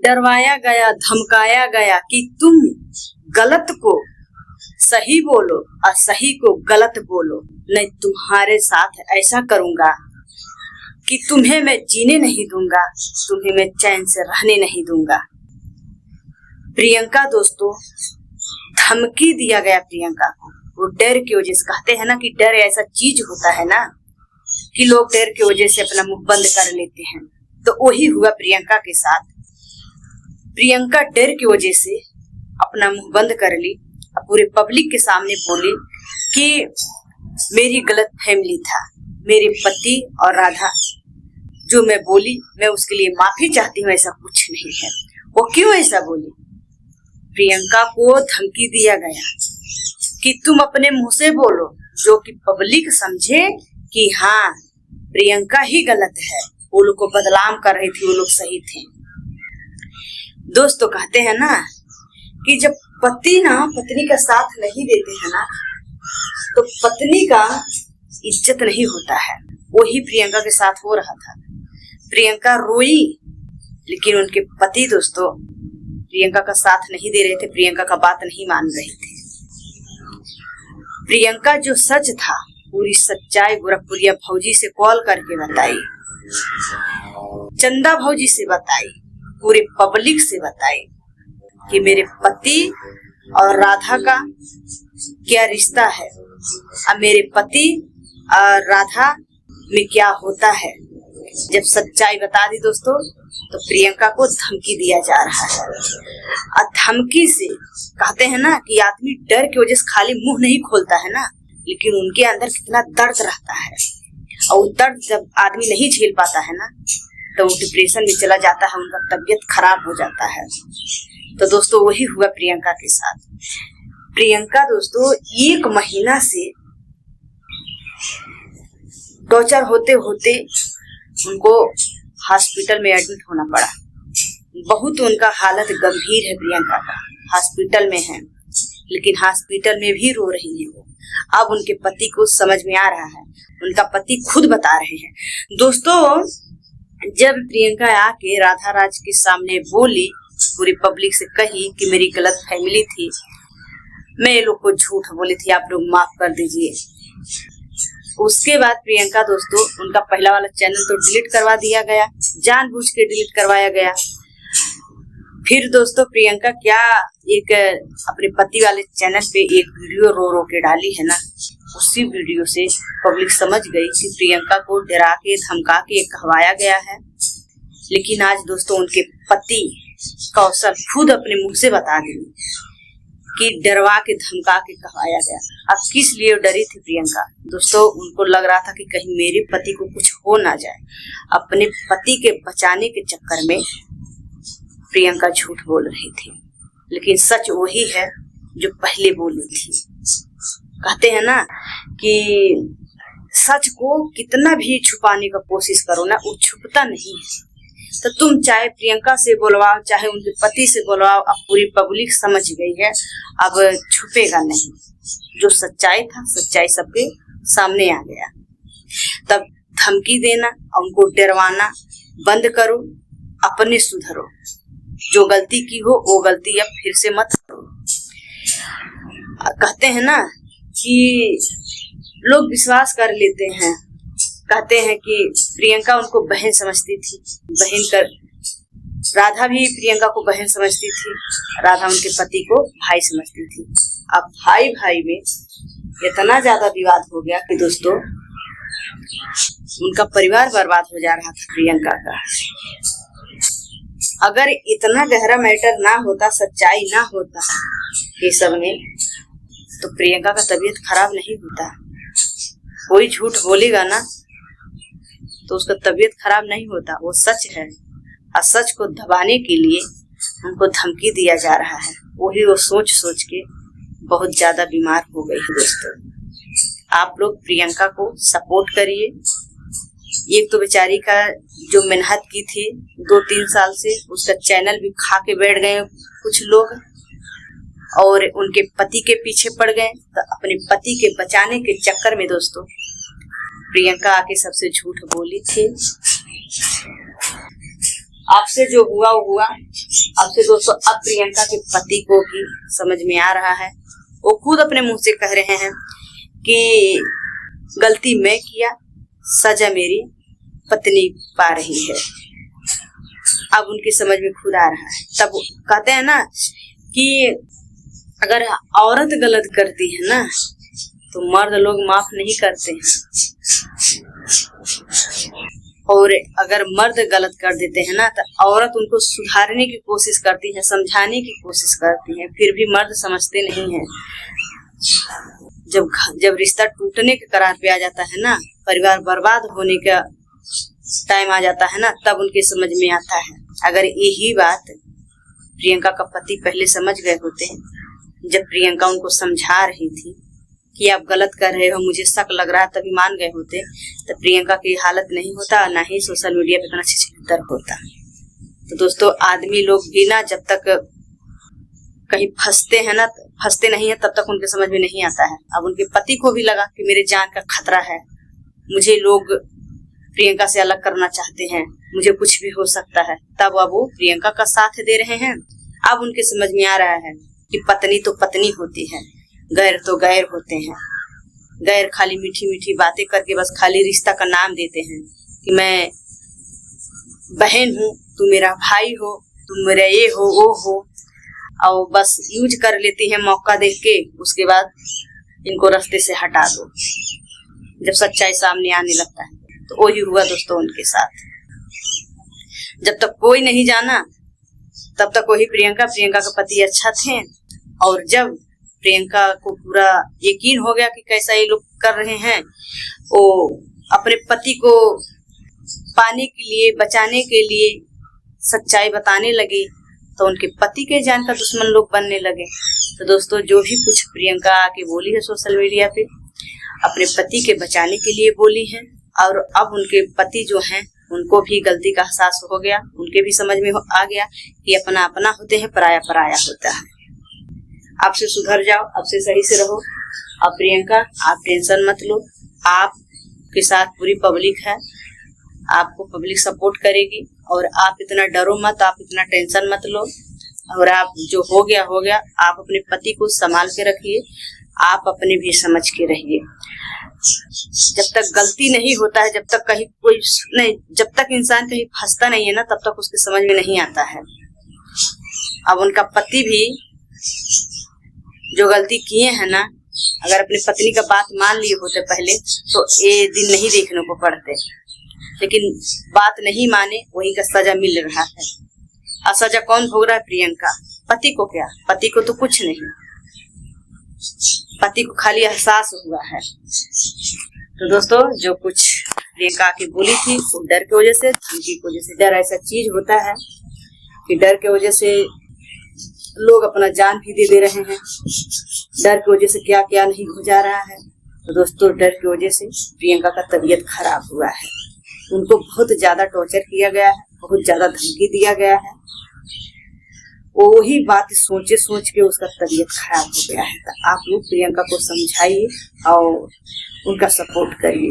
डरवाया गया, धमकाया गया कि तुम गलत को सही बोलो और सही को गलत बोलो, नहीं तुम्हारे साथ ऐसा करूंगा कि तुम्हें मैं जीने नहीं दूंगा, तुम्हें मैं चैन से रहने नहीं दूंगा। प्रियंका दोस्तों, धमकी दिया गया प्रियंका को, वो डर की वजह से, कहते हैं ना कि डर ऐसा चीज होता है ना कि लोग डर की वजह से अपना मुंह बंद कर लेते हैं, तो वही हुआ प्रियंका के साथ। प्रियंका डर की वजह से अपना मुंह बंद कर ली और पूरे पब्लिक के सामने बोली कि मेरी गलत फैमिली था, मेरे पति और राधा, जो मैं बोली मैं उसके लिए माफी चाहती हूँ, ऐसा कुछ नहीं है। वो क्यों ऐसा बोली? प्रियंका को धमकी दिया गया कि तुम अपने मुंह से बोलो, जो कि पब्लिक समझे कि हाँ प्रियंका ही गलत है, वो लोग को बदनाम कर रही थी, वो लोग सही थे। दोस्तों कहते हैं ना कि जब पति ना पत्नी का साथ नहीं देते हैं ना, तो पत्नी का इज्जत नहीं होता है। वही प्रियंका के साथ हो रहा था। प्रियंका रोई, लेकिन उनके पति दोस्तों प्रियंका का साथ नहीं दे रहे थे, प्रियंका का बात नहीं मान रहे थे। प्रियंका जो सच था, पूरी सच्चाई गोरखपुरिया भौजी से कॉल करके बताई, चंदा भौजी से बताई, पूरे पब्लिक से बताई कि मेरे पति और राधा का क्या रिश्ता है और मेरे पति और राधा में क्या होता है। जब सच्चाई बता दी दोस्तों, तो प्रियंका को धमकी दिया जा रहा है। और धमकी से कहते हैं ना कि आदमी डर की वजह से खाली मुंह नहीं खोलता है ना, लेकिन उनके अंदर कितना दर्द रहता है, और वो दर्द जब आदमी नहीं झेल पाता है ना, तो वो डिप्रेशन में चला जाता है, उनका तबीयत खराब हो जाता है। तो दोस्तों वही हुआ प्रियंका के साथ। प्रियंका दोस्तों 1 महीना से टॉर्चर होते होते उनको हॉस्पिटल में एडमिट होना पड़ा। बहुत उनका हालत गंभीर है, प्रियंका का हॉस्पिटल में है, लेकिन हॉस्पिटल में भी रो रही है वो। अब उनके पति को समझ में आ रहा है, उनका पति खुद बता रहे हैं। दोस्तों जब प्रियंका आके राधा राज के सामने बोली, पूरी पब्लिक से कही कि मेरी गलत फैमिली थी, मैं ये लोग को झूठ बोली थी, आप लोग माफ कर दीजिए। उसके बाद प्रियंका दोस्तों उनका पहला वाला चैनल तो डिलीट करवा दिया गया, जानबूझ के डिलीट करवाया गया। फिर दोस्तों प्रियंका क्या एक अपने पति वाले चैनल पे एक वीडियो रो रो के डाली है ना, उसी वीडियो से पब्लिक समझ गई कि प्रियंका को डरा के धमका के कहवाया गया है। लेकिन आज दोस्तों उनके पति कौशल खुद अपने मुंह से बता दी कि डरवा के धमका के कहवाया गया। अब किस लिए डरी थी प्रियंका? दोस्तों उनको लग रहा था कि कहीं मेरे पति को कुछ हो ना जाए। अपने पति के बचाने के चक्कर में प्रियंका झूठ बोल रही थी, लेकिन सच वही है जो पहले बोली थी। कहते हैं ना कि सच को कितना भी छुपाने का कोशिश करो ना, वो छुपता नहीं है। तो तुम चाहे प्रियंका से बोलवाओ, चाहे उनके पति से बोलवाओ, अब पूरी पब्लिक समझ गई है, अब छुपेगा नहीं। जो सच्चाई था, सच्चाई सबके सामने आ गया। तब धमकी देना और उनको डरवाना बंद करो, अपने सुधरो, जो गलती की हो वो गलती अब फिर से मत करो। कहते हैं ना कि लोग विश्वास कर लेते हैं, कहते हैं कि प्रियंका उनको बहन समझती थी, बहन कर राधा भी प्रियंका को बहन समझती थी, राधा उनके पति को भाई समझती थी। अब भाई भाई में इतना ज्यादा विवाद हो गया कि दोस्तों उनका परिवार बर्बाद हो जा रहा था प्रियंका का। अगर इतना गहरा मैटर ना होता, सच्चाई ना होता ये सब में, तो प्रियंका का तबीयत खराब नहीं होता। कोई झूठ बोलेगा ना तो उसका तबीयत खराब नहीं होता, वो सच है। और सच को दबाने के लिए उनको धमकी दिया जा रहा है, वही वो सोच सोच के बहुत ज्यादा बीमार हो गई है। दोस्तों आप लोग प्रियंका को सपोर्ट करिए। एक तो बेचारी का जो मेहनत की थी 2-3 साल से, उसका चैनल भी खा के बैठ गए कुछ लोग, और उनके पति के पीछे पड़ गए। तो अपने पति के बचाने के चक्कर में दोस्तों प्रियंका आके सबसे झूठ बोली थी। आपसे जो हुआ वो हुआ। आपसे दोस्तों अब प्रियंका के पति को भी समझ में आ रहा है, वो खुद अपने मुंह से कह रहे हैं कि गलती मैं किया, सजा मेरी पत्नी पा रही है। अब उनकी समझ में खुद आ रहा है। तब कहते हैं ना कि अगर औरत गलत करती है ना तो मर्द लोग माफ नहीं करते हैं, और अगर मर्द गलत कर देते हैं ना तो औरत उनको सुधारने की कोशिश करती है, समझाने की कोशिश करती है, फिर भी मर्द समझते नहीं है। जब रिश्ता टूटने के करार पे आ जाता है ना, परिवार बर्बाद होने का टाइम आ जाता है ना, तब उनके समझ में आता है। अगर यही बात प्रियंका का पति पहले समझ गए होते, जब प्रियंका उनको समझा रही थी कि आप गलत कर रहे हो, मुझे शक लग रहा है, तभी मान गए होते, तो प्रियंका की हालत नहीं होता, ना ही सोशल मीडिया पे इतना छिछतर होता। तो दोस्तों आदमी लोग भी ना जब तक कहीं फंसते नहीं है तब तक उनके समझ में नहीं आता है। अब उनके पति को भी लगा कि मेरे जान का खतरा है, मुझे लोग प्रियंका से अलग करना चाहते हैं, मुझे कुछ भी हो सकता है, तब अब वो प्रियंका का साथ दे रहे हैं। अब उनके समझ में आ रहा है कि पत्नी तो पत्नी होती है, गैर तो गैर होते हैं। गैर खाली मीठी मीठी बातें करके बस खाली रिश्ता का नाम देते हैं कि मैं बहन हूँ, तू मेरा भाई हो, तुम मेरा ये हो वो हो, और बस यूज कर लेती है मौका देख के। उसके बाद इनको रास्ते से हटा दो जब सच्चाई सामने आने लगता है। तो वही हुआ दोस्तों उनके साथ। जब तक कोई नहीं जाना तब तक वही प्रियंका का पति अच्छा थे, और जब प्रियंका को पूरा यकीन हो गया कि कैसा ये लोग कर रहे हैं, वो अपने पति को पाने के लिए, बचाने के लिए सच्चाई बताने लगी, तो उनके पति के जान का दुश्मन लोग बनने लगे। तो दोस्तों जो भी कुछ प्रियंका आके बोली है सोशल मीडिया पे, अपने पति के बचाने के लिए बोली है, और अब उनके पति जो हैं उनको भी गलती का एहसास हो गया, उनके भी समझ में आ गया कि अपना अपना होते हैं, पराया पराया होता है। आपसे सुधर जाओ, आपसे सही से रहो। अब प्रियंका आप टेंशन मत लो, आपके साथ पूरी पब्लिक है, आपको पब्लिक सपोर्ट करेगी, और आप इतना डरो मत, आप इतना टेंशन मत लो, और आप जो हो गया हो गया। आप अपने पति को संभाल के रखिए, आप अपने भी समझ के रहिए। जब तक गलती नहीं होता है, जब तक कहीं कोई नहीं, जब तक इंसान कहीं फंसता नहीं है ना, तब तक उसके समझ में नहीं आता है। अब उनका पति भी जो गलती किए हैं ना, अगर अपनी पत्नी का बात मान लिए होते पहले तो ये दिन नहीं देखने को पड़ते, लेकिन बात नहीं माने, वही का सजा मिल रहा है। और सजा कौन भोग रहा है? प्रियंका। पति को क्या? पति को तो कुछ नहीं, पति को खाली एहसास हुआ है। तो दोस्तों जो कुछ प्रियंका आके बोली थी वो डर की वजह से, धमकी की वजह से। डर ऐसा चीज होता है कि डर की वजह से लोग अपना जान भी दे रहे हैं, डर की वजह से क्या क्या नहीं हो जा रहा है। तो दोस्तों डर की वजह से प्रियंका का तबीयत खराब हुआ है, उनको बहुत ज्यादा टॉर्चर किया गया है, बहुत ज्यादा धमकी दिया गया है। वही बात सोच के उसका तबीयत खराब हो गया है। तो आप लोग प्रियंका को समझाइए और उनका सपोर्ट करिए।